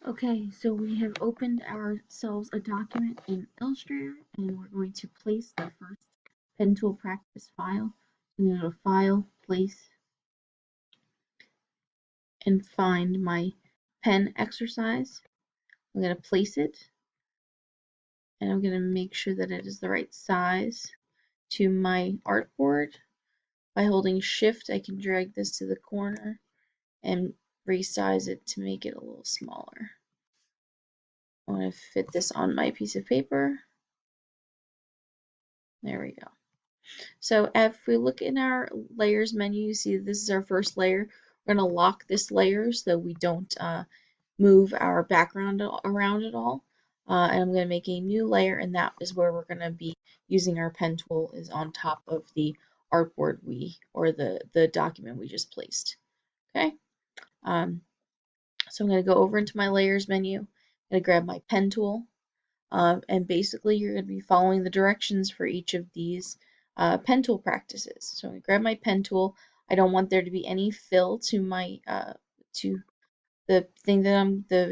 Okay, so we have opened ourselves a document in Illustrator, and we're going to place the first pen tool practice file. I'm going to go to File, Place, and find my pen exercise. I'm going to place it, and I'm going to make sure that it is the right size to my artboard. By holding Shift, I can drag this to the corner and resize it to make it a little smaller. I want to fit this on my piece of paper. There we go. So if we look in our layers menu, you see this is our first layer. We're going to lock this layer so we don't move our background around at all. And I'm going to make a new layer, and that is where we're going to be using our pen tool, is on top of the artboard or the document we just placed. Okay. So I'm going to go over into my layers menu. I'm going to grab my pen tool. And basically you're going to be following the directions for each of these pen tool practices. So I'm going to grab my pen tool. I don't want there to be any fill to my to the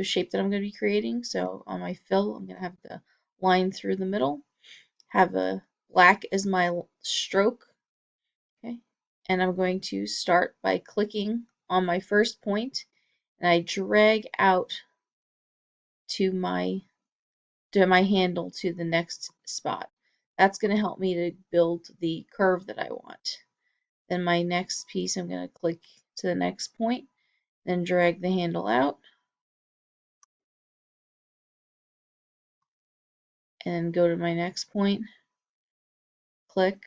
shape that I'm going to be creating. So on my fill, I'm going to have the line through the middle, have a black as my stroke, okay, and I'm going to start by clicking on my first point, and I drag out to my handle to the next spot. That's going to help me to build the curve that I want. Then my next piece, I'm going to click to the next point, then drag the handle out, and go to my next point, click,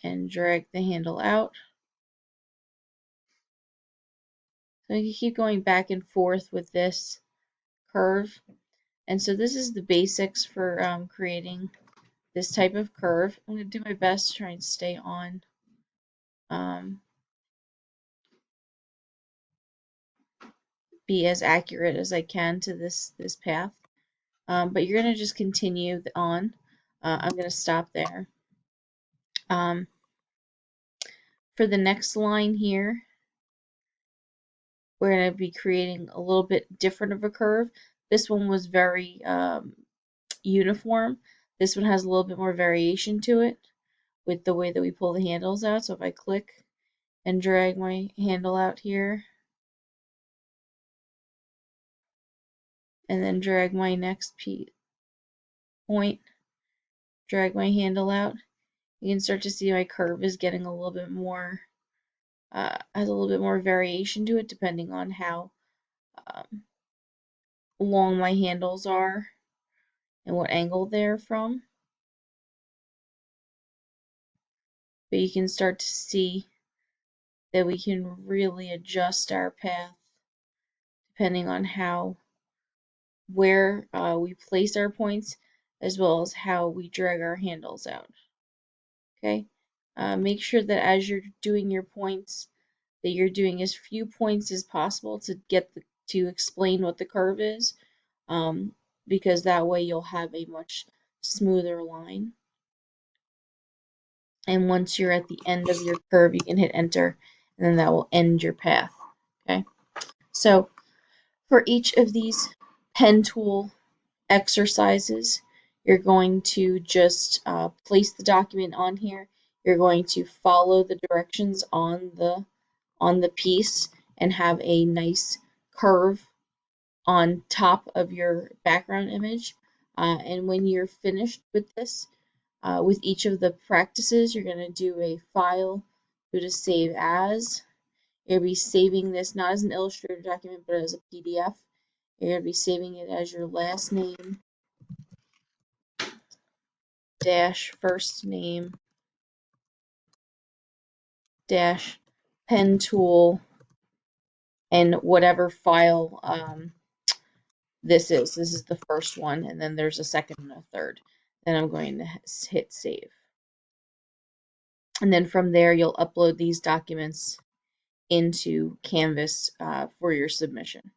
and drag the handle out. So you keep going back and forth with this curve. And so this is the basics for creating this type of curve. I'm going to do my best to try and stay on be as accurate as I can to this path. But you're going to just continue on. I'm going to stop there. For the next line here, we're going to be creating a little bit different of a curve. This one was very uniform. This one has a little bit more variation to it with the way that we pull the handles out. So if I click and drag my handle out here, and then drag my next point, drag my handle out, you can start to see my curve is getting a little bit more, has a little bit more variation to it depending on how long my handles are and what angle they're from. But you can start to see that we can really adjust our path depending on where we place our points, as well as how we drag our handles out. Okay, make sure that as you're doing your points, that you're doing as few points as possible to get to explain what the curve is, because that way you'll have a much smoother line. And once you're at the end of your curve, you can hit enter, and then that will end your path. Okay, so for each of these pen tool exercises, you're going to just place the document on here. You're going to follow the directions on the piece and have a nice curve on top of your background image. And when you're finished with this, with each of the practices, you're going to do a file, go to save as. You'll be saving this not as an Illustrator document, but as a PDF. You're going to be saving it as your last name dash first name dash pen tool and whatever file this is. This is the first one, and then there's a second and a third. Then I'm going to hit save. And then from there, you'll upload these documents into Canvas for your submission.